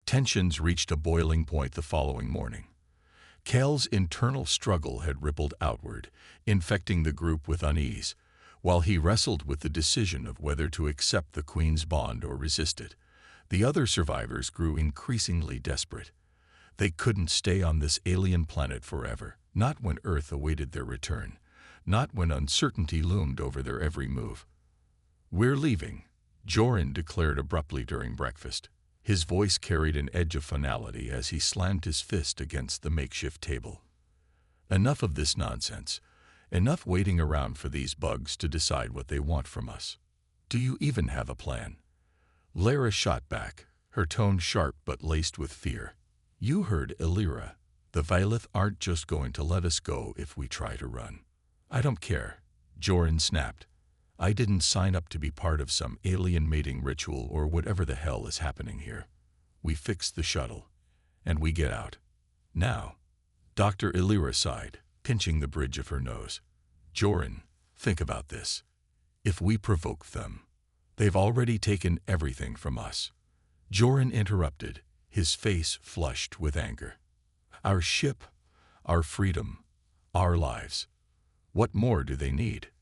Tensions reached a boiling point the following morning. Cale's internal struggle had rippled outward, infecting the group with unease. While he wrestled with the decision of whether to accept the Queen's bond or resist it, the other survivors grew increasingly desperate. They couldn't stay on this alien planet forever, not when Earth awaited their return, not when uncertainty loomed over their every move. "We're leaving," Joran declared abruptly during breakfast. His voice carried an edge of finality as he slammed his fist against the makeshift table. "Enough of this nonsense. Enough waiting around for these bugs to decide what they want from us. Do you even have a plan?" Lara shot back, her tone sharp but laced with fear. "You heard Illyra. The Vailith aren't just going to let us go if we try to run." "I don't care," Joran snapped. "I didn't sign up to be part of some alien mating ritual or whatever the hell is happening here. We fix the shuttle, and we get out. Now." Dr. Illyra sighed, pinching the bridge of her nose. "Joran, think about this. If we provoke them, they've already taken everything from us." Joran interrupted, his face flushed with anger. "Our ship, our freedom, our lives. What more do they need?"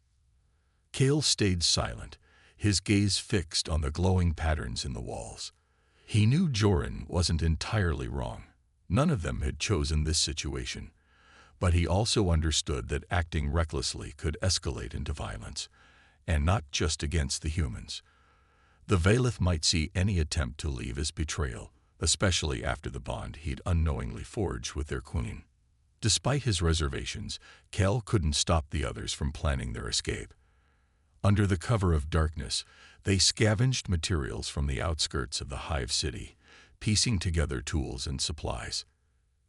Cale stayed silent, his gaze fixed on the glowing patterns in the walls. He knew Joran wasn't entirely wrong. None of them had chosen this situation. But he also understood that acting recklessly could escalate into violence, and not just against the humans. The Vailith might see any attempt to leave as betrayal, especially after the bond he'd unknowingly forged with their queen. Despite his reservations, Cale couldn't stop the others from planning their escape. Under the cover of darkness, they scavenged materials from the outskirts of the Hive City, piecing together tools and supplies.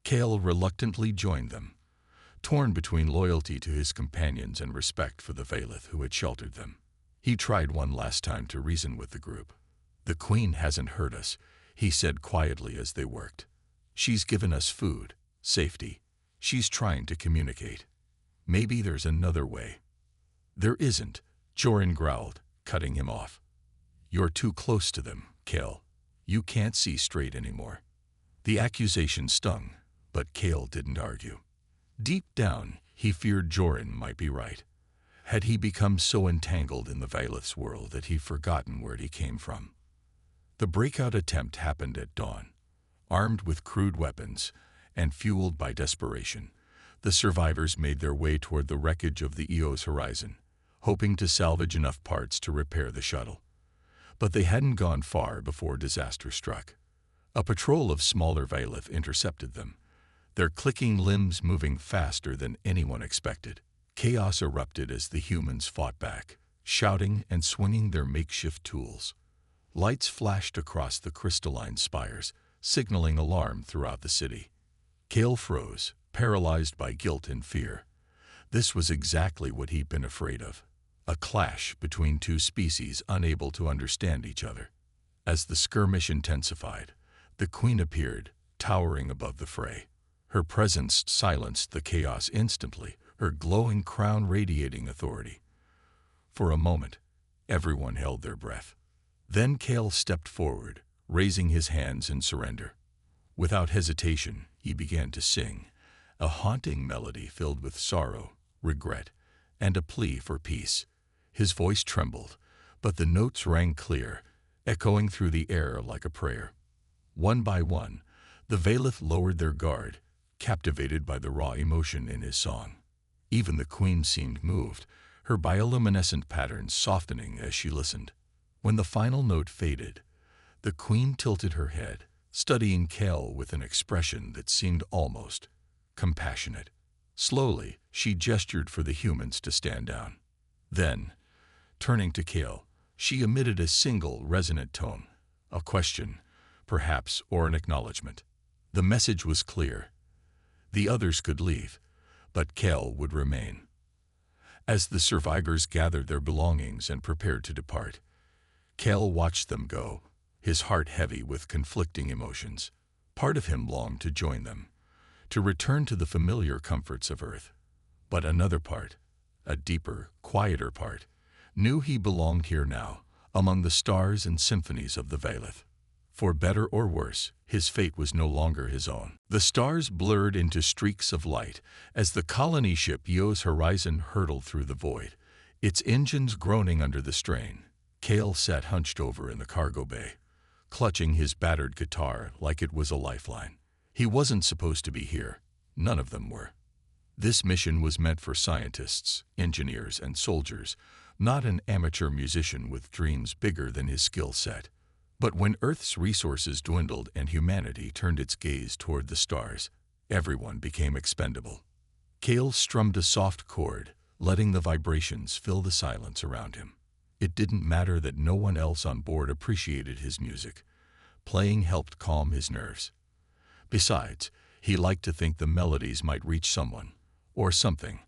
Cale reluctantly joined them, torn between loyalty to his companions and respect for the Vailith who had sheltered them. He tried one last time to reason with the group. "The Queen hasn't hurt us," he said quietly as they worked. "She's given us food, safety. She's trying to communicate. Maybe there's another way." "There isn't," Joran growled, cutting him off. "You're too close to them, Cale. You can't see straight anymore." The accusation stung, but Cale didn't argue. Deep down, he feared Joran might be right. Had he become so entangled in the Vailith's world that he'd forgotten where he came from? The breakout attempt happened at dawn. Armed with crude weapons and fueled by desperation, the survivors made their way toward the wreckage of the Eos horizon, hoping to salvage enough parts to repair the shuttle. But they hadn't gone far before disaster struck. A patrol of smaller Vailith intercepted them, their clicking limbs moving faster than anyone expected. Chaos erupted as the humans fought back, shouting and swinging their makeshift tools. Lights flashed across the crystalline spires, signaling alarm throughout the city. Cale froze, paralyzed by guilt and fear. This was exactly what he'd been afraid of. A clash between two species unable to understand each other. As the skirmish intensified, the Queen appeared, towering above the fray. Her presence silenced the chaos instantly, her glowing crown radiating authority. For a moment, everyone held their breath. Then Cale stepped forward, raising his hands in surrender. Without hesitation, he began to sing, a haunting melody filled with sorrow, regret, and a plea for peace. His voice trembled, but the notes rang clear, echoing through the air like a prayer. One by one, the Vailith lowered their guard, captivated by the raw emotion in his song. Even the Queen seemed moved, her bioluminescent patterns softening as she listened. When the final note faded, the Queen tilted her head, studying Cale with an expression that seemed almost compassionate. Slowly, she gestured for the humans to stand down. Then, turning to Cale, she emitted a single resonant tone, a question, perhaps, or an acknowledgement. The message was clear. The others could leave, but Cale would remain. As the survivors gathered their belongings and prepared to depart, Cale watched them go, his heart heavy with conflicting emotions. Part of him longed to join them, to return to the familiar comforts of Earth. But another part, a deeper, quieter part, knew he belonged here now, among the stars and symphonies of the Vailith. For better or worse, his fate was no longer his own. The stars blurred into streaks of light as the colony ship Yo's Horizon hurtled through the void, its engines groaning under the strain. Cale sat hunched over in the cargo bay, clutching his battered guitar like it was a lifeline. He wasn't supposed to be here. None of them were. This mission was meant for scientists, engineers, and soldiers, not an amateur musician with dreams bigger than his skill set. But when Earth's resources dwindled and humanity turned its gaze toward the stars, everyone became expendable. Cale strummed a soft chord, letting the vibrations fill the silence around him. It didn't matter that no one else on board appreciated his music. Playing helped calm his nerves. Besides, he liked to think the melodies might reach someone, or something,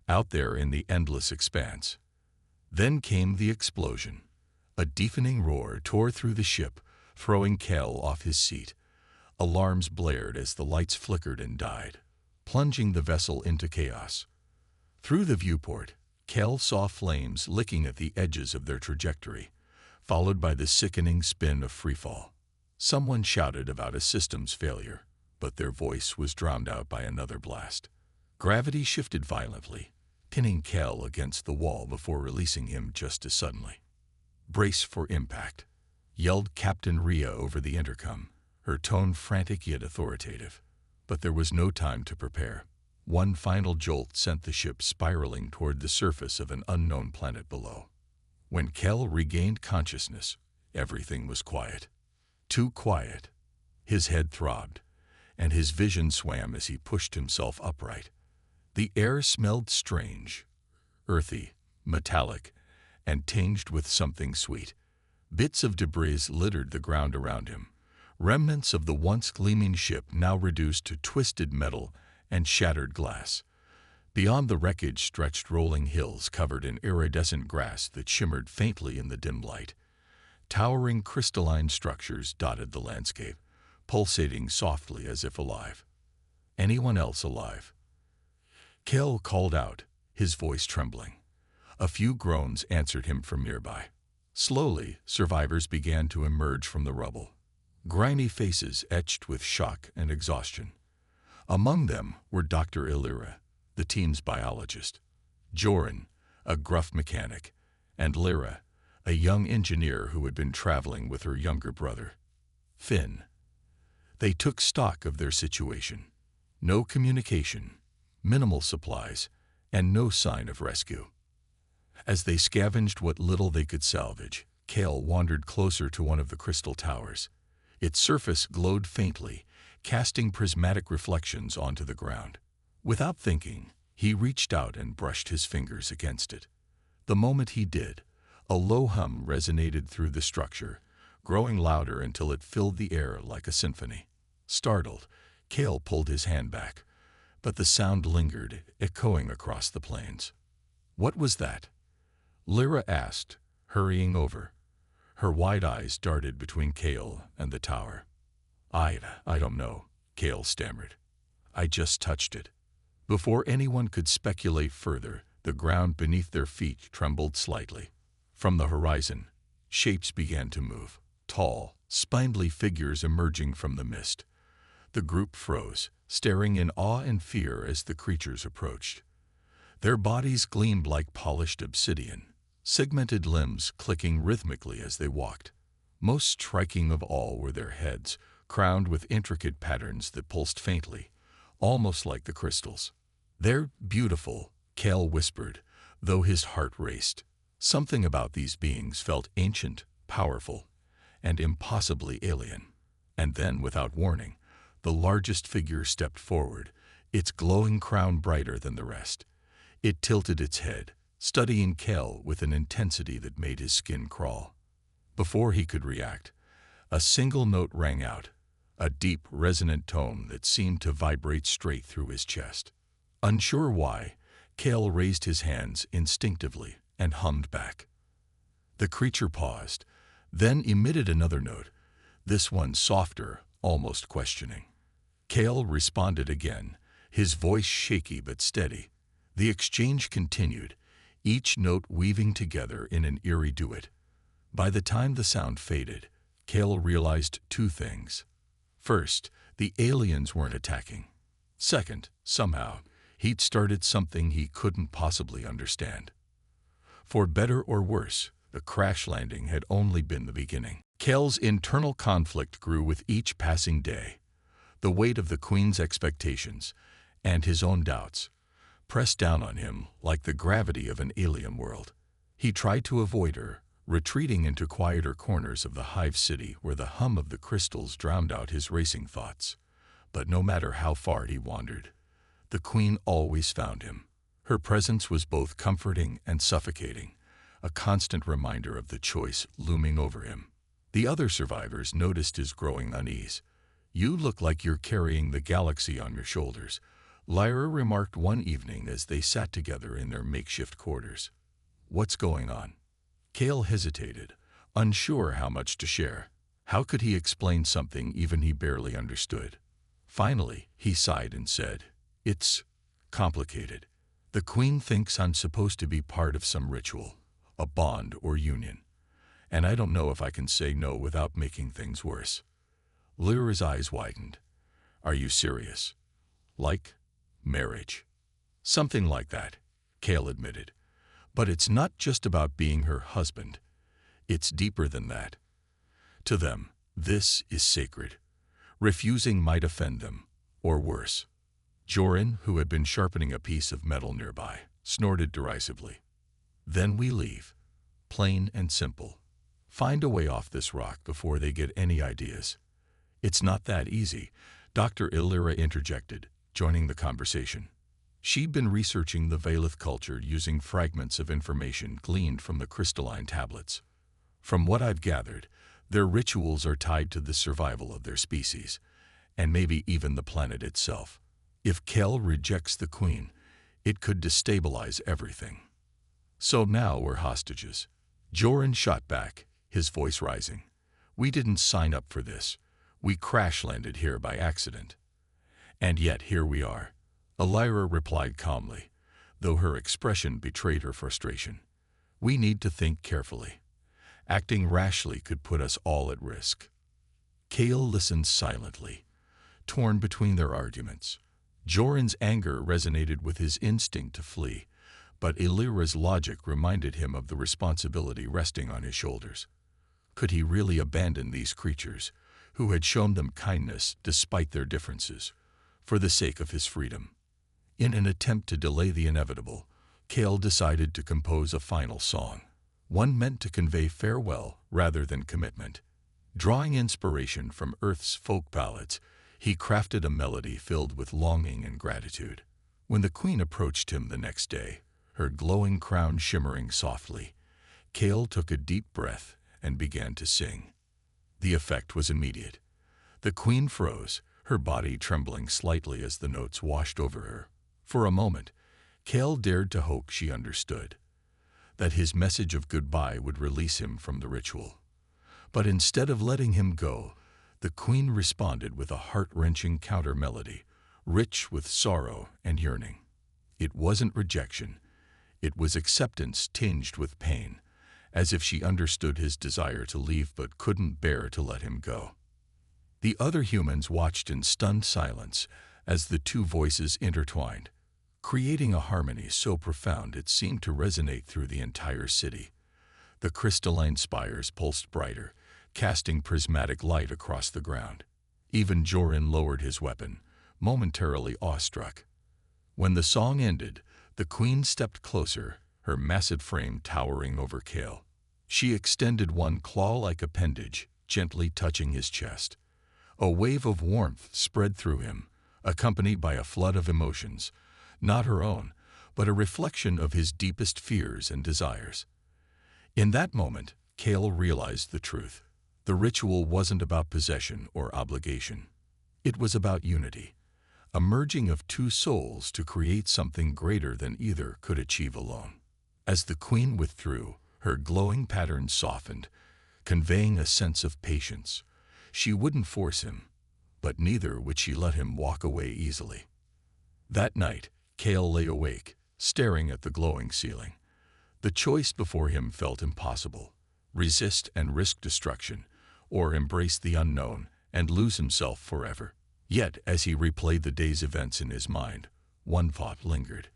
out there in the endless expanse. Then came the explosion. A deafening roar tore through the ship, throwing Cale off his seat. Alarms blared as the lights flickered and died, plunging the vessel into chaos. Through the viewport, Cale saw flames licking at the edges of their trajectory, followed by the sickening spin of freefall. Someone shouted about a systems failure, but their voice was drowned out by another blast. Gravity shifted violently, pinning Cale against the wall before releasing him just as suddenly. "Brace for impact," yelled Captain Rhea over the intercom, her tone frantic yet authoritative. But there was no time to prepare. One final jolt sent the ship spiraling toward the surface of an unknown planet below. When Cale regained consciousness, everything was quiet. Too quiet. His head throbbed, and his vision swam as he pushed himself upright. The air smelled strange, earthy, metallic, and tinged with something sweet. Bits of debris littered the ground around him, remnants of the once gleaming ship now reduced to twisted metal and shattered glass. Beyond the wreckage stretched rolling hills covered in iridescent grass that shimmered faintly in the dim light. Towering crystalline structures dotted the landscape, pulsating softly as if alive. Anyone else alive? Cale called out, his voice trembling. A few groans answered him from nearby. Slowly, survivors began to emerge from the rubble, grimy faces etched with shock and exhaustion. Among them were Dr. Illyra, the team's biologist, Joran, a gruff mechanic, and Lyra, a young engineer who had been traveling with her younger brother, Finn. They took stock of their situation. No communication, minimal supplies, and no sign of rescue. As they scavenged what little they could salvage, Cale wandered closer to one of the crystal towers. Its surface glowed faintly, casting prismatic reflections onto the ground. Without thinking, he reached out and brushed his fingers against it. The moment he did, a low hum resonated through the structure, growing louder until it filled the air like a symphony. Startled, Cale pulled his hand back, but the sound lingered, echoing across the plains. "What was that?" Lyra asked, hurrying over. Her wide eyes darted between Cale and the tower. I don't know," Cale stammered. "I just touched it." Before anyone could speculate further, the ground beneath their feet trembled slightly. From the horizon, shapes began to move, tall, spindly figures emerging from the mist. The group froze, staring in awe and fear as the creatures approached. Their bodies gleamed like polished obsidian, segmented limbs clicking rhythmically as they walked. Most striking of all were their heads, crowned with intricate patterns that pulsed faintly, almost like the crystals. "They're beautiful," Cale whispered, though his heart raced. Something about these beings felt ancient, powerful, and impossibly alien. And then, without warning, the largest figure stepped forward, its glowing crown brighter than the rest. It tilted its head, studying Cale with an intensity that made his skin crawl. Before he could react, a single note rang out, a deep, resonant tone that seemed to vibrate straight through his chest. Unsure why, Cale raised his hands instinctively and hummed back. The creature paused, then emitted another note, this one softer, almost questioning. Cale responded again, his voice shaky but steady. The exchange continued, each note weaving together in an eerie duet. By the time the sound faded, Kale realized two things. First, the aliens weren't attacking. Second, somehow, he'd started something he couldn't possibly understand. For better or worse, the crash landing had only been the beginning. Kale's internal conflict grew with each passing day. The weight of the Queen's expectations and his own doubts pressed down on him like the gravity of an alien world. He tried to avoid her, retreating into quieter corners of the hive city where the hum of the crystals drowned out his racing thoughts. But no matter how far he wandered, the Queen always found him. Her presence was both comforting and suffocating, a constant reminder of the choice looming over him. The other survivors noticed his growing unease. "You look like you're carrying the galaxy on your shoulders," Lyra remarked one evening as they sat together in their makeshift quarters. "What's going on?" Kale hesitated, unsure how much to share. How could he explain something even he barely understood? Finally, he sighed and said, "It's complicated. The Queen thinks I'm supposed to be part of some ritual, a bond or union, and I don't know if I can say no without making things worse." Lyra's eyes widened. "Are you serious? Like marriage?" "Something like that," Kale admitted. "But it's not just about being her husband. It's deeper than that. To them, this is sacred. Refusing might offend them, or worse." Joran, who had been sharpening a piece of metal nearby, snorted derisively. "Then we leave. Plain and simple. Find a way off this rock before they get any ideas." "It's not that easy," Dr. Illyra interjected, joining the conversation. She'd been researching the Valith culture using fragments of information gleaned from the crystalline tablets. "From what I've gathered, their rituals are tied to the survival of their species, and maybe even the planet itself. If Kel rejects the Queen, it could destabilize everything. So now we're hostages." Joran shot back, his voice rising. "We didn't sign up for this. We crash-landed here by accident. And yet here we are." Illyra replied calmly, though her expression betrayed her frustration. "We need to think carefully. Acting rashly could put us all at risk." Kale listened silently, torn between their arguments. Joran's anger resonated with his instinct to flee, but Illyra's logic reminded him of the responsibility resting on his shoulders. Could he really abandon these creatures, who had shown them kindness despite their differences, for the sake of his freedom? In an attempt to delay the inevitable, Kale decided to compose a final song, one meant to convey farewell rather than commitment. Drawing inspiration from Earth's folk ballads, he crafted a melody filled with longing and gratitude. When the Queen approached him the next day, her glowing crown shimmering softly, Kale took a deep breath and began to sing. The effect was immediate. The Queen froze, her body trembling slightly as the notes washed over her. For a moment, Kale dared to hope she understood, that his message of goodbye would release him from the ritual. But instead of letting him go, the Queen responded with a heart-wrenching counter-melody, rich with sorrow and yearning. It wasn't rejection. It was acceptance tinged with pain, as if she understood his desire to leave but couldn't bear to let him go. The other humans watched in stunned silence as the two voices intertwined, creating a harmony so profound it seemed to resonate through the entire city. The crystalline spires pulsed brighter, casting prismatic light across the ground. Even Joran lowered his weapon, momentarily awestruck. When the song ended, the Queen stepped closer, her massive frame towering over Kale. She extended one claw-like appendage, gently touching his chest. A wave of warmth spread through him, accompanied by a flood of emotions, not her own, but a reflection of his deepest fears and desires. In that moment, Kale realized the truth. The ritual wasn't about possession or obligation. It was about unity, a merging of two souls to create something greater than either could achieve alone. As the Queen withdrew, her glowing patterns softened, conveying a sense of patience. She wouldn't force him, but neither would she let him walk away easily. That night, Kale lay awake, staring at the glowing ceiling. The choice before him felt impossible: resist and risk destruction, or embrace the unknown and lose himself forever. Yet, as he replayed the day's events in his mind, one thought lingered.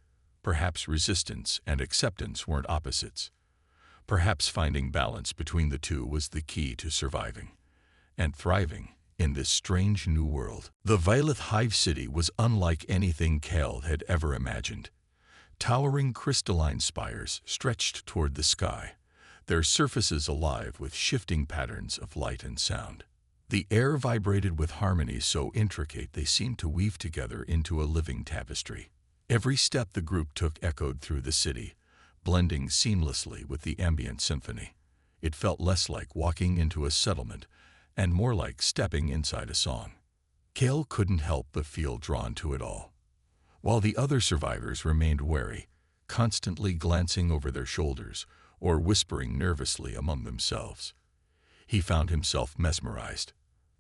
Perhaps resistance and acceptance weren't opposites. Perhaps finding balance between the two was the key to surviving and thriving in this strange new world. The Violet Hive City was unlike anything Cal had ever imagined. Towering crystalline spires stretched toward the sky, their surfaces alive with shifting patterns of light and sound. The air vibrated with harmonies so intricate they seemed to weave together into a living tapestry. Every step the group took echoed through the city, blending seamlessly with the ambient symphony. It felt less like walking into a settlement and more like stepping inside a song. Cale couldn't help but feel drawn to it all, while the other survivors remained wary, constantly glancing over their shoulders or whispering nervously among themselves. He found himself mesmerized.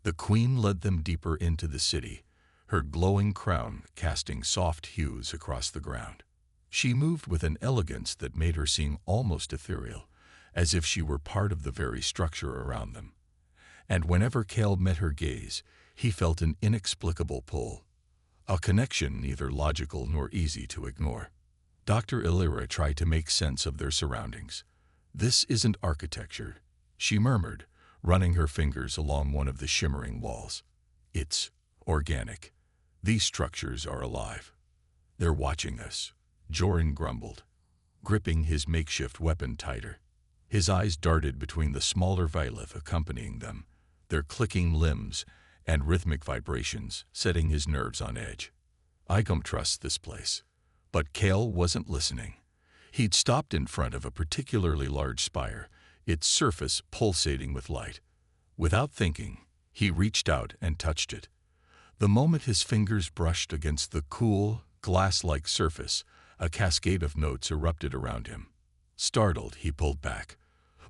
The queen led them deeper into the city, her glowing crown casting soft hues across the ground. She moved with an elegance that made her seem almost ethereal, as if she were part of the very structure around them. And whenever Cale met her gaze, he felt an inexplicable pull, a connection neither logical nor easy to ignore. Dr. Illyra tried to make sense of their surroundings. "This isn't architecture," she murmured, running her fingers along one of the shimmering walls. "It's organic. These structures are alive. They're watching us," Joran grumbled, gripping his makeshift weapon tighter. His eyes darted between the smaller Violet accompanying them, their clicking limbs and rhythmic vibrations setting his nerves on edge. "I don't trust this place." But Cale wasn't listening. He'd stopped in front of a particularly large spire, its surface pulsating with light. Without thinking, he reached out and touched it. The moment his fingers brushed against the cool, glass-like surface, a cascade of notes erupted around him. Startled, he pulled back.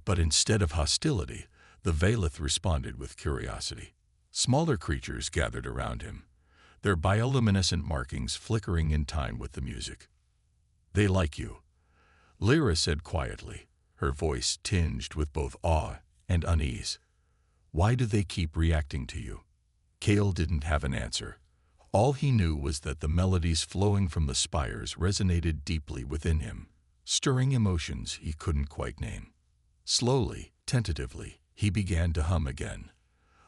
But instead of hostility, the Veilith responded with curiosity. Smaller creatures gathered around him, their bioluminescent markings flickering in time with the music. "They like you," Lyra said quietly, her voice tinged with both awe and unease. "Why do they keep reacting to you?" Cale didn't have an answer. All he knew was that the melodies flowing from the spires resonated deeply within him, stirring emotions he couldn't quite name. Slowly, tentatively, he began to hum again,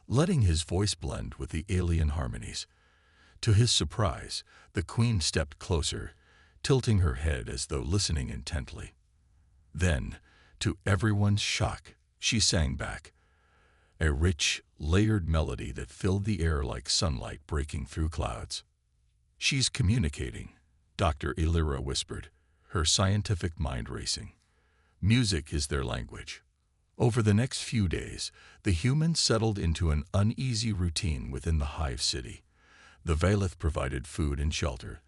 letting his voice blend with the alien harmonies. To his surprise, the queen stepped closer, tilting her head as though listening intently. Then, to everyone's shock, she sang back, a rich, layered melody that filled the air like sunlight breaking through clouds. "She's communicating," Dr. Illyra whispered, her scientific mind racing. "Music is their language." Over the next few days, the humans settled into an uneasy routine within the Hive City. The Veilith provided food and shelter,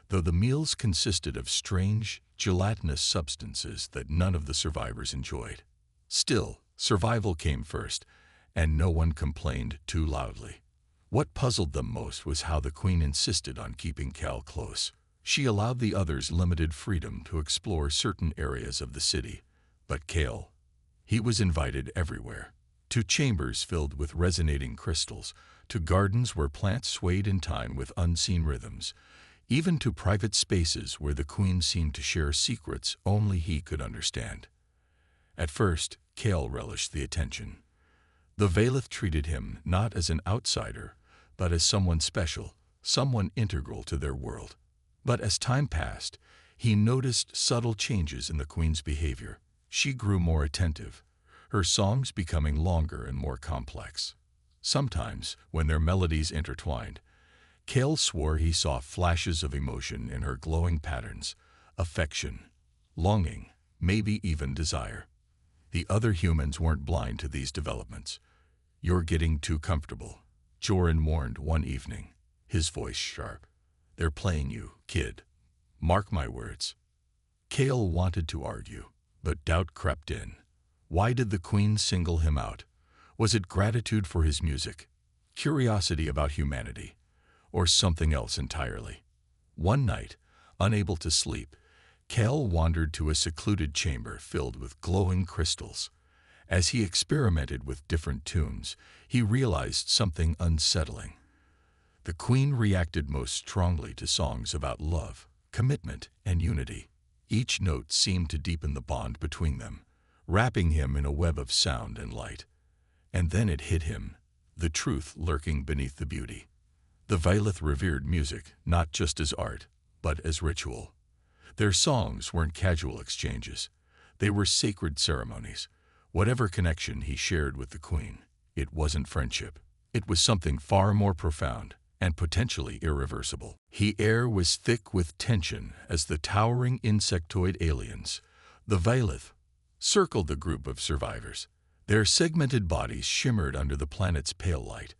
though the meals consisted of strange, gelatinous substances that none of the survivors enjoyed. Still, survival came first, and no one complained too loudly. What puzzled them most was how the queen insisted on keeping Cal close. She allowed the others limited freedom to explore certain areas of the city, but Cale, he was invited everywhere. To chambers filled with resonating crystals, to gardens where plants swayed in time with unseen rhythms, even to private spaces where the queen seemed to share secrets only he could understand. At first, Cale relished the attention. The Veilith treated him not as an outsider, but as someone special, someone integral to their world. But as time passed, he noticed subtle changes in the queen's behavior. She grew more attentive, her songs becoming longer and more complex. Sometimes, when their melodies intertwined, Cale swore he saw flashes of emotion in her glowing patterns, affection, longing, maybe even desire. The other humans weren't blind to these developments. "You're getting too comfortable," Joran warned one evening, his voice sharp. "They're playing you, kid. Mark my words." Cale wanted to argue, but doubt crept in. Why did the queen single him out? Was it gratitude for his music, curiosity about humanity, or something else entirely? One night, unable to sleep, Cale wandered to a secluded chamber filled with glowing crystals. As he experimented with different tunes, he realized something unsettling. The Queen reacted most strongly to songs about love, commitment, and unity. Each note seemed to deepen the bond between them, wrapping him in a web of sound and light. And then it hit him, the truth lurking beneath the beauty. The Vailith revered music not just as art, but as ritual. Their songs weren't casual exchanges. They were sacred ceremonies. Whatever connection he shared with the Queen, it wasn't friendship. It was something far more profound and potentially irreversible. The air was thick with tension as the towering insectoid aliens, the Vailith, circled the group of survivors. Their segmented bodies shimmered under the planet's pale light,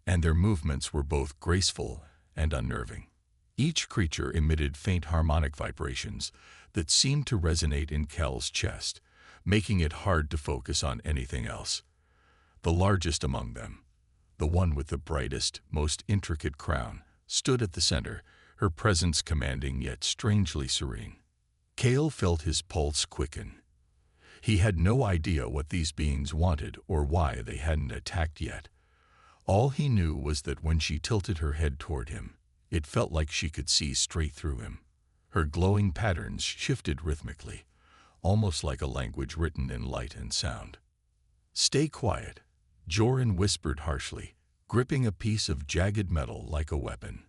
and their movements were both graceful and unnerving. Each creature emitted faint harmonic vibrations that seemed to resonate in Kel's chest, making it hard to focus on anything else. The largest among them, the one with the brightest, most intricate crown, stood at the center, her presence commanding yet strangely serene. Kel felt his pulse quicken. He had no idea what these beings wanted or why they hadn't attacked yet. All he knew was that when she tilted her head toward him, it felt like she could see straight through him. Her glowing patterns shifted rhythmically, almost like a language written in light and sound. "Stay quiet," Joran whispered harshly, gripping a piece of jagged metal like a weapon.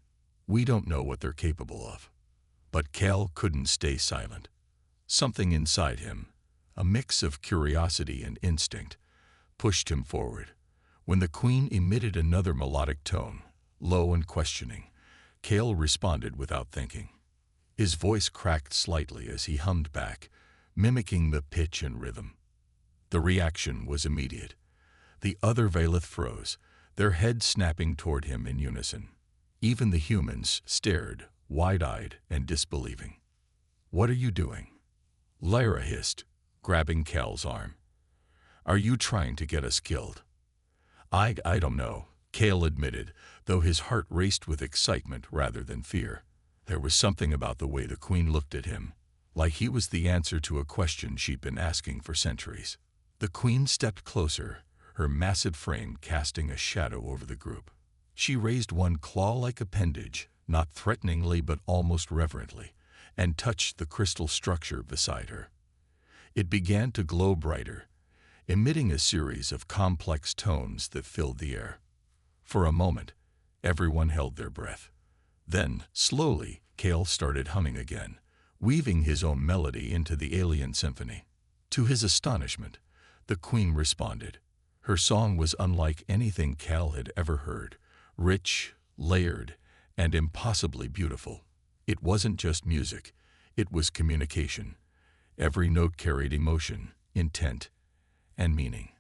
"We don't know what they're capable of." But Kel couldn't stay silent. Something inside him, a mix of curiosity and instinct, pushed him forward. When the Queen emitted another melodic tone, low and questioning, Kel responded without thinking. His voice cracked slightly as he hummed back, mimicking the pitch and rhythm. The reaction was immediate. The other Vailith froze, their heads snapping toward him in unison. Even the humans stared, wide-eyed and disbelieving. "What are you doing?" Lyra hissed, grabbing Kel's arm. "Are you trying to get us killed?" I don't know," Kel admitted, though his heart raced with excitement rather than fear. There was something about the way the Queen looked at him, like he was the answer to a question she'd been asking for centuries. The Queen stepped closer, her massive frame casting a shadow over the group. She raised one claw-like appendage, not threateningly but almost reverently, and touched the crystal structure beside her. It began to glow brighter, emitting a series of complex tones that filled the air. For a moment, everyone held their breath. Then, slowly, Kel started humming again, weaving his own melody into the alien symphony. To his astonishment, the Queen responded. Her song was unlike anything Kel had ever heard, rich, layered, and impossibly beautiful. It wasn't just music, it was communication. Every note carried emotion, intent, and meaning.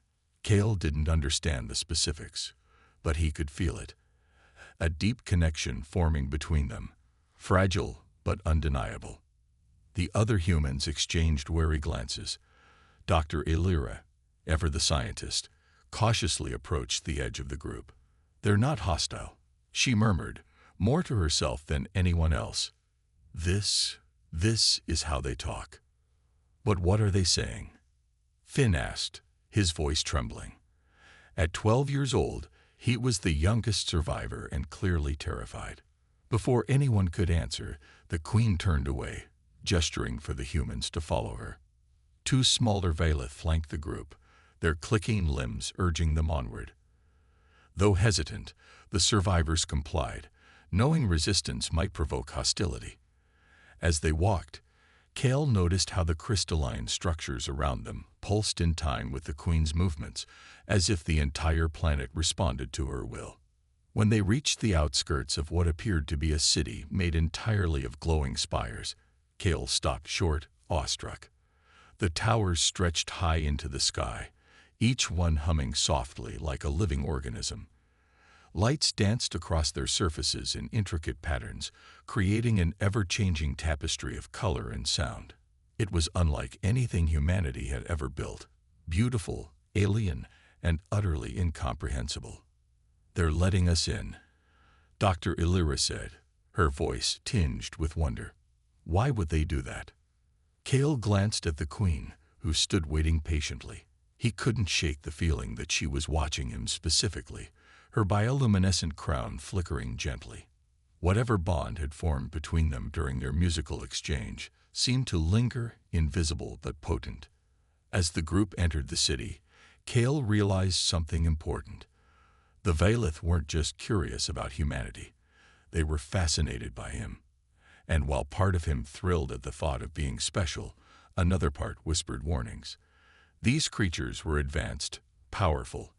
Kel didn't understand the specifics, but he could feel it. A deep connection forming between them, fragile but undeniable. The other humans exchanged wary glances. Dr. Illyra, ever the scientist, cautiously approached the edge of the group. "They're not hostile," she murmured, more to herself than anyone else. This is how they talk." "But what are they saying?" Finn asked, his voice trembling. At 12 years old, he was the youngest survivor and clearly terrified. Before anyone could answer, the Queen turned away, gesturing for the humans to follow her. Two smaller Vailith flanked the group, their clicking limbs urging them onward. Though hesitant, the survivors complied, knowing resistance might provoke hostility. As they walked, Kel noticed how the crystalline structures around them pulsed in time with the Queen's movements, as if the entire planet responded to her will. When they reached the outskirts of what appeared to be a city made entirely of glowing spires, Kel stopped short, awestruck. The towers stretched high into the sky, each one humming softly like a living organism. Lights danced across their surfaces in intricate patterns, creating an ever-changing tapestry of color and sound. It was unlike anything humanity had ever built, beautiful, alien, and utterly incomprehensible. "They're letting us in," Dr. Illyra said, her voice tinged with wonder. "Why would they do that?" Kel glanced at the Queen, who stood waiting patiently. He couldn't shake the feeling that she was watching him specifically, her bioluminescent crown flickering gently. Whatever bond had formed between them during their musical exchange seemed to linger, invisible but potent. As the group entered the city, Cale realized something important. The Vailith weren't just curious about humanity. They were fascinated by him. And while part of him thrilled at the thought of being special, another part whispered warnings. These creatures were advanced, powerful,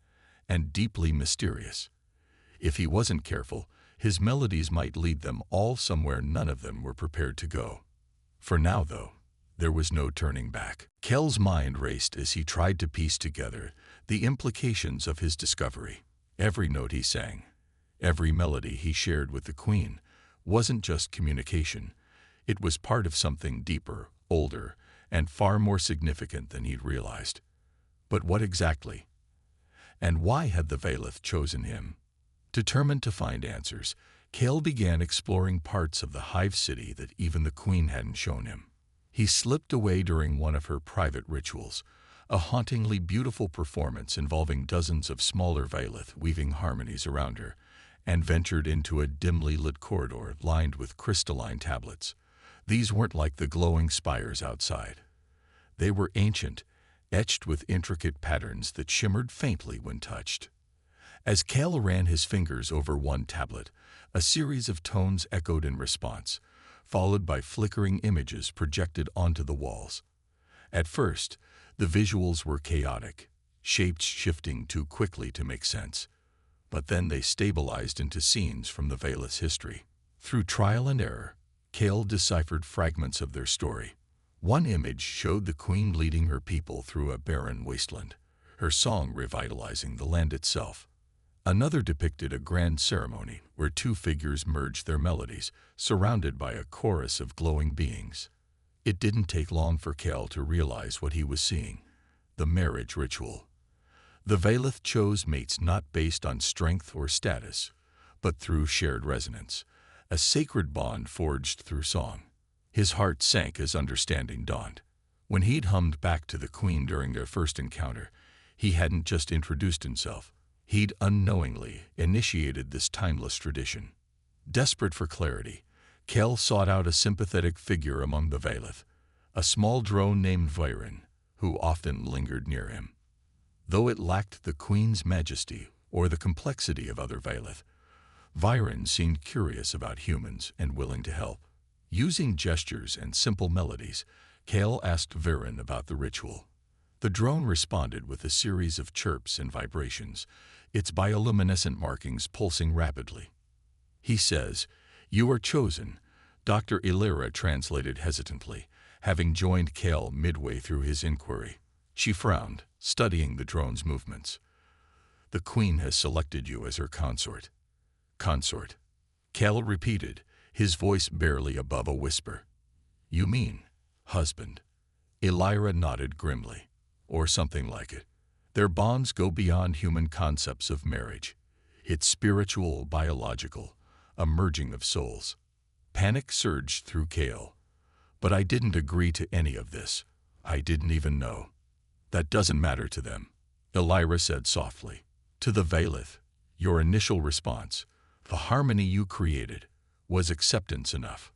and deeply mysterious. If he wasn't careful, his melodies might lead them all somewhere none of them were prepared to go. For now, though, there was no turning back. Cale's mind raced as he tried to piece together the implications of his discovery. Every note he sang, every melody he shared with the Queen, wasn't just communication. It was part of something deeper, older, and far more significant than he'd realized. But what exactly? And why had the Vailith chosen him? Determined to find answers, Cale began exploring parts of the hive city that even the Queen hadn't shown him. He slipped away during one of her private rituals, a hauntingly beautiful performance involving dozens of smaller Vailith weaving harmonies around her, and ventured into a dimly lit corridor lined with crystalline tablets. These weren't like the glowing spires outside. They were ancient, etched with intricate patterns that shimmered faintly when touched. As Cale ran his fingers over one tablet, a series of tones echoed in response, followed by flickering images projected onto the walls. At first, the visuals were chaotic, shapes shifting too quickly to make sense. But then they stabilized into scenes from the Vailith's history. Through trial and error, Cale deciphered fragments of their story. One image showed the Queen leading her people through a barren wasteland, her song revitalizing the land itself. Another depicted a grand ceremony where two figures merged their melodies, surrounded by a chorus of glowing beings. It didn't take long for Cale to realize what he was seeing: the marriage ritual. The Vailith chose mates not based on strength or status, but through shared resonance, a sacred bond forged through song. His heart sank as understanding dawned. When he'd hummed back to the Queen during their first encounter, he hadn't just introduced himself. He'd unknowingly initiated this timeless tradition. Desperate for clarity, Cale sought out a sympathetic figure among the Vailith, a small drone named Viren, who often lingered near him. Though it lacked the Queen's majesty or the complexity of other Vailith, Viren seemed curious about humans and willing to help. Using gestures and simple melodies, Cale asked Viren about the ritual. The drone responded with a series of chirps and vibrations, its bioluminescent markings pulsing rapidly. He says, "You are chosen," Dr. Illyra translated hesitantly, having joined Cale midway through his inquiry. She frowned, studying the drone's movements. "The Queen has selected you as her consort." "Consort," Cale repeated, his voice barely above a whisper. "You mean husband?" Illyra nodded grimly. "Or something like it. Their bonds go beyond human concepts of marriage. It's spiritual, biological, a merging of souls." Panic surged through Cale. "But I didn't agree to any of this. I didn't even know." "That doesn't matter to them," Illyra said softly. "To the Vailith, your initial response, the harmony you created, was acceptance enough."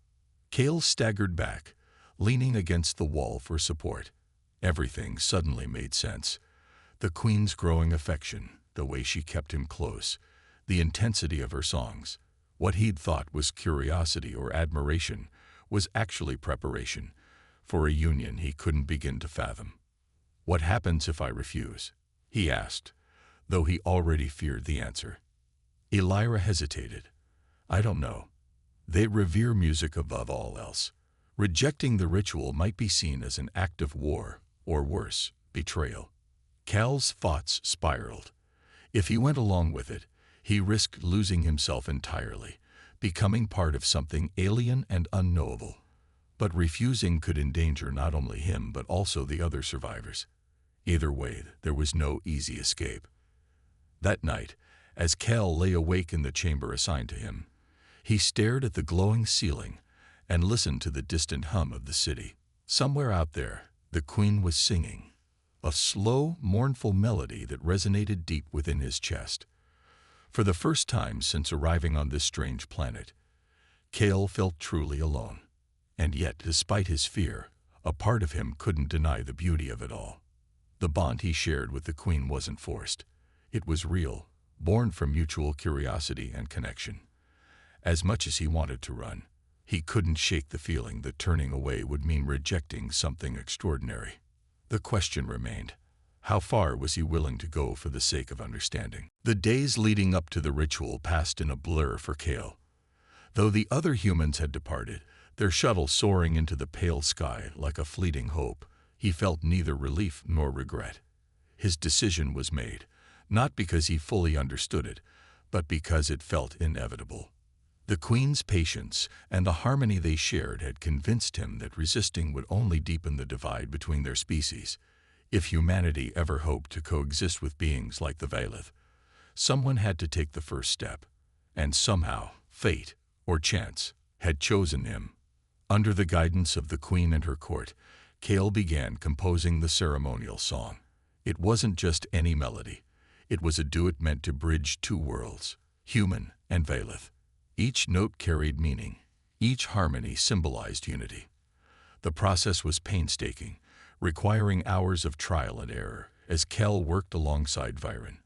Cale staggered back, leaning against the wall for support. Everything suddenly made sense. The Queen's growing affection, the way she kept him close, the intensity of her songs. What he'd thought was curiosity or admiration was actually preparation for a union he couldn't begin to fathom. "What happens if I refuse?" he asked, though he already feared the answer. Illyra hesitated. "I don't know. They revere music above all else. Rejecting the ritual might be seen as an act of war, or worse, betrayal." Cale's thoughts spiraled. If he went along with it, he risked losing himself entirely, becoming part of something alien and unknowable. But refusing could endanger not only him but also the other survivors. Either way, there was no easy escape. That night, as Cale lay awake in the chamber assigned to him, he stared at the glowing ceiling and listened to the distant hum of the city. Somewhere out there, the Queen was singing, a slow, mournful melody that resonated deep within his chest. For the first time since arriving on this strange planet, Kale felt truly alone. And yet, despite his fear, a part of him couldn't deny the beauty of it all. The bond he shared with the Queen wasn't forced. It was real, born from mutual curiosity and connection. As much as he wanted to run, he couldn't shake the feeling that turning away would mean rejecting something extraordinary. The question remained, how far was he willing to go for the sake of understanding? The days leading up to the ritual passed in a blur for Kale. Though the other humans had departed, their shuttle soaring into the pale sky like a fleeting hope, he felt neither relief nor regret. His decision was made, not because he fully understood it, but because it felt inevitable. The Queen's patience and the harmony they shared had convinced him that resisting would only deepen the divide between their species. If humanity ever hoped to coexist with beings like the Vailith, someone had to take the first step, and somehow, fate, or chance, had chosen him. Under the guidance of the Queen and her court, Kale began composing the ceremonial song. It wasn't just any melody. It was a duet meant to bridge two worlds, human and Vailith. Each note carried meaning. Each harmony symbolized unity. The process was painstaking, requiring hours of trial and error, as Kale worked alongside Viren,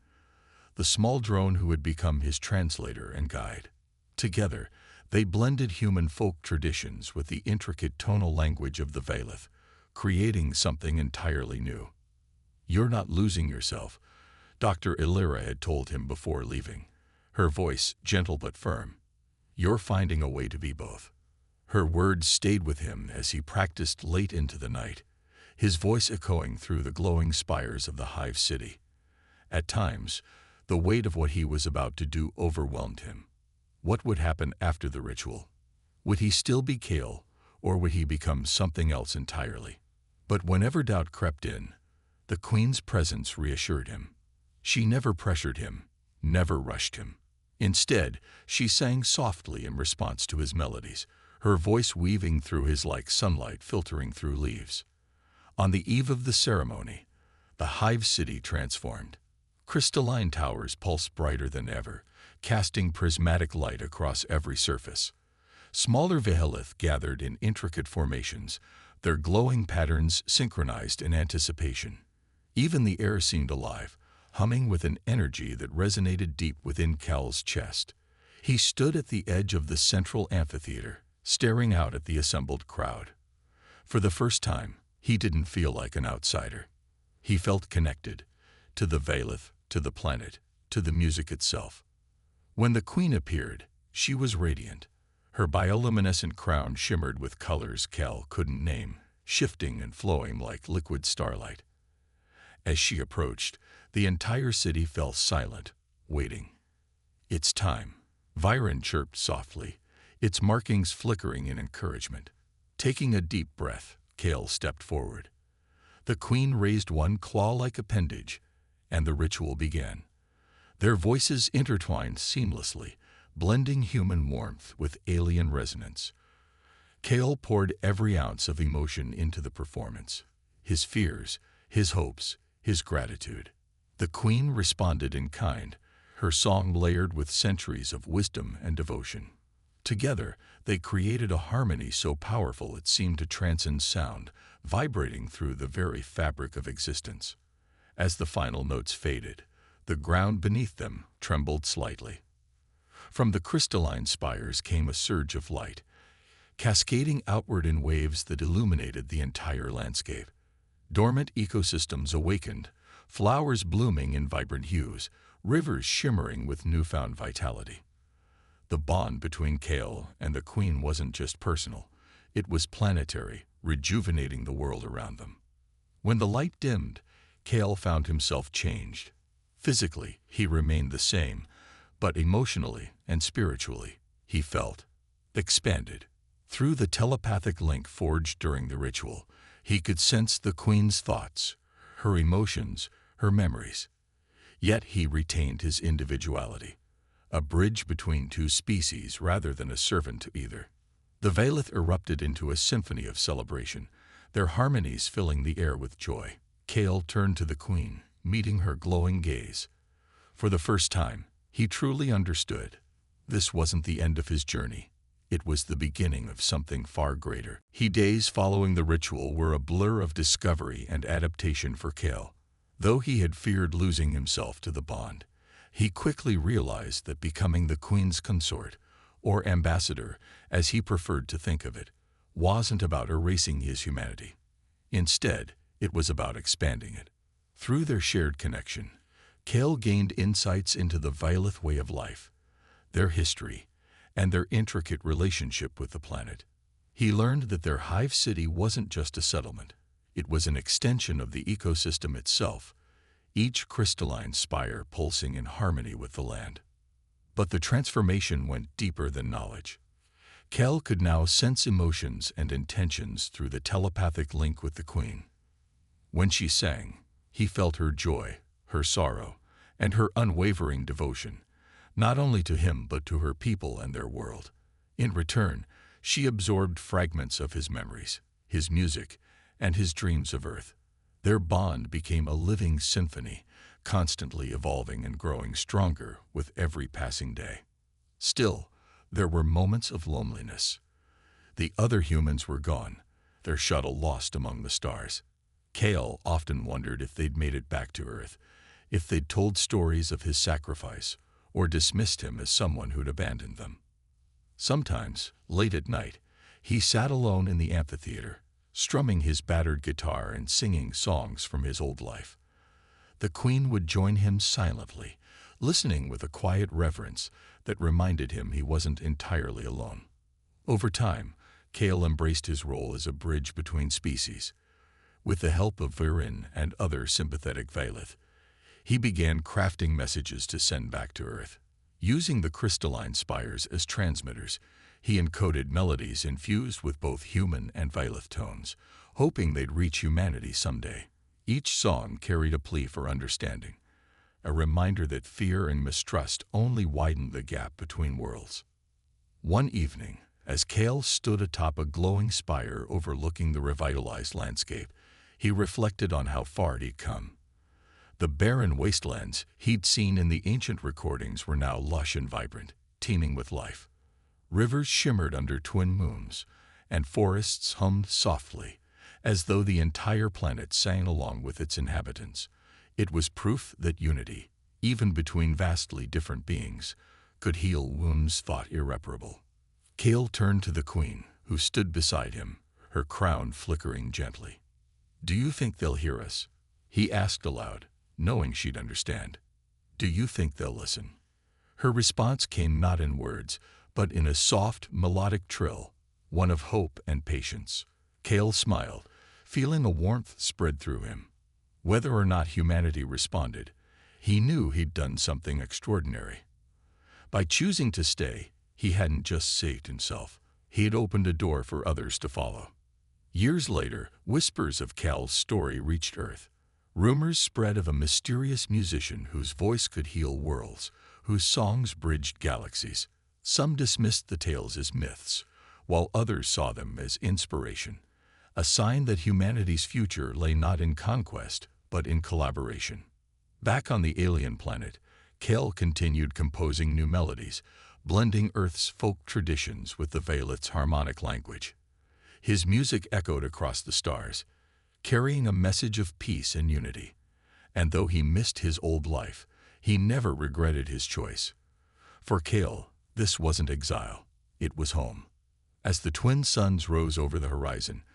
the small drone who had become his translator and guide. Together, they blended human folk traditions with the intricate tonal language of the Vailith, creating something entirely new. "You're not losing yourself," Dr. Illyra had told him before leaving, her voice gentle but firm. "You're finding a way to be both." Her words stayed with him as he practiced late into the night, his voice echoing through the glowing spires of the Hive City. At times, the weight of what he was about to do overwhelmed him. What would happen after the ritual? Would he still be Kale, or would he become something else entirely? But whenever doubt crept in, the Queen's presence reassured him. She never pressured him, never rushed him. Instead, she sang softly in response to his melodies, her voice weaving through his like sunlight filtering through leaves. On the eve of the ceremony, the Hive City transformed. Crystalline towers pulsed brighter than ever, casting prismatic light across every surface. Smaller Vailith gathered in intricate formations, their glowing patterns synchronized in anticipation. Even the air seemed alive, humming with an energy that resonated deep within Kale's chest. He stood at the edge of the central amphitheater, staring out at the assembled crowd. For the first time, he didn't feel like an outsider. He felt connected, to the Vailith, to the planet, to the music itself. When the Queen appeared, she was radiant. Her bioluminescent crown shimmered with colors Kale couldn't name, shifting and flowing like liquid starlight. As she approached, the entire city fell silent, waiting. "It's time," Viren chirped softly, its markings flickering in encouragement. Taking a deep breath, Kale stepped forward. The Queen raised one claw-like appendage, and the ritual began. Their voices intertwined seamlessly, blending human warmth with alien resonance. Kale poured every ounce of emotion into the performance, his fears, his hopes, his gratitude. The Queen responded in kind, her song layered with centuries of wisdom and devotion. Together, they created a harmony so powerful it seemed to transcend sound, vibrating through the very fabric of existence. As the final notes faded, the ground beneath them trembled slightly. From the crystalline spires came a surge of light, cascading outward in waves that illuminated the entire landscape. Dormant ecosystems awakened, flowers blooming in vibrant hues, rivers shimmering with newfound vitality. The bond between Kale and the Queen wasn't just personal, it was planetary, rejuvenating the world around them. When the light dimmed, Kale found himself changed. Physically, he remained the same, but emotionally and spiritually, he felt expanded. Through the telepathic link forged during the ritual, he could sense the Queen's thoughts, her emotions, her memories. Yet he retained his individuality, a bridge between two species rather than a servant to either. The Vailith erupted into a symphony of celebration, their harmonies filling the air with joy. Cale turned to the queen, meeting her glowing gaze. For the first time, he truly understood. This wasn't the end of his journey. It was the beginning of something far greater. The days following the ritual were a blur of discovery and adaptation for Cale. Though he had feared losing himself to the bond, he quickly realized that becoming the queen's consort, or ambassador, as he preferred to think of it, wasn't about erasing his humanity. Instead, it was about expanding it. Through their shared connection, Cale gained insights into the Violet way of life, their history, and their intricate relationship with the planet. He learned that their hive city wasn't just a settlement. It was an extension of the ecosystem itself, each crystalline spire pulsing in harmony with the land. But the transformation went deeper than knowledge. Cale could now sense emotions and intentions through the telepathic link with the queen. When she sang, he felt her joy, her sorrow, and her unwavering devotion, not only to him but to her people and their world. In return, she absorbed fragments of his memories, his music, and his dreams of Earth. Their bond became a living symphony, constantly evolving and growing stronger with every passing day. Still, there were moments of loneliness. The other humans were gone, their shuttle lost among the stars. Cale often wondered if they'd made it back to Earth, if they'd told stories of his sacrifice, or dismissed him as someone who'd abandoned them. Sometimes, late at night, he sat alone in the amphitheater, strumming his battered guitar and singing songs from his old life. The queen would join him silently, listening with a quiet reverence that reminded him he wasn't entirely alone. Over time, Cale embraced his role as a bridge between species. With the help of Viren and other sympathetic Vaylith, he began crafting messages to send back to Earth. Using the crystalline spires as transmitters, he encoded melodies infused with both human and Vaylith tones, hoping they'd reach humanity someday. Each song carried a plea for understanding, a reminder that fear and mistrust only widened the gap between worlds. One evening, as Cale stood atop a glowing spire overlooking the revitalized landscape, he reflected on how far he'd come. The barren wastelands he'd seen in the ancient recordings were now lush and vibrant, teeming with life. Rivers shimmered under twin moons, and forests hummed softly, as though the entire planet sang along with its inhabitants. It was proof that unity, even between vastly different beings, could heal wounds thought irreparable. Cale turned to the queen, who stood beside him, her crown flickering gently. "Do you think they'll hear us?" he asked aloud, knowing she'd understand. "Do you think they'll listen?" Her response came not in words, but in a soft, melodic trill, one of hope and patience. Cale smiled, feeling a warmth spread through him. Whether or not humanity responded, he knew he'd done something extraordinary. By choosing to stay, he hadn't just saved himself. He had opened a door for others to follow. Years later, whispers of Cale's story reached Earth. Rumors spread of a mysterious musician whose voice could heal worlds, whose songs bridged galaxies. Some dismissed the tales as myths, while others saw them as inspiration, a sign that humanity's future lay not in conquest, but in collaboration. Back on the alien planet, Cale continued composing new melodies, blending Earth's folk traditions with the Vaylith's harmonic language. His music echoed across the stars, carrying a message of peace and unity. And though he missed his old life, he never regretted his choice. For Cale, this wasn't exile, it was home. As the twin suns rose over the horizon,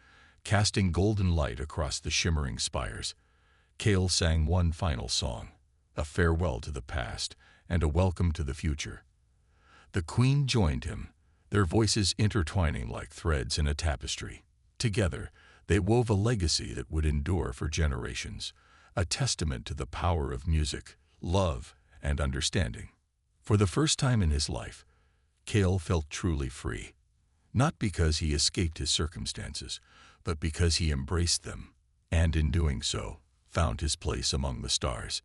casting golden light across the shimmering spires, Cale sang one final song, a farewell to the past and a welcome to the future. The queen joined him, their voices intertwining like threads in a tapestry. Together, they wove a legacy that would endure for generations, a testament to the power of music, love, and understanding. For the first time in his life, Cale felt truly free, not because he escaped his circumstances, but because he embraced them, and in doing so, found his place among the stars.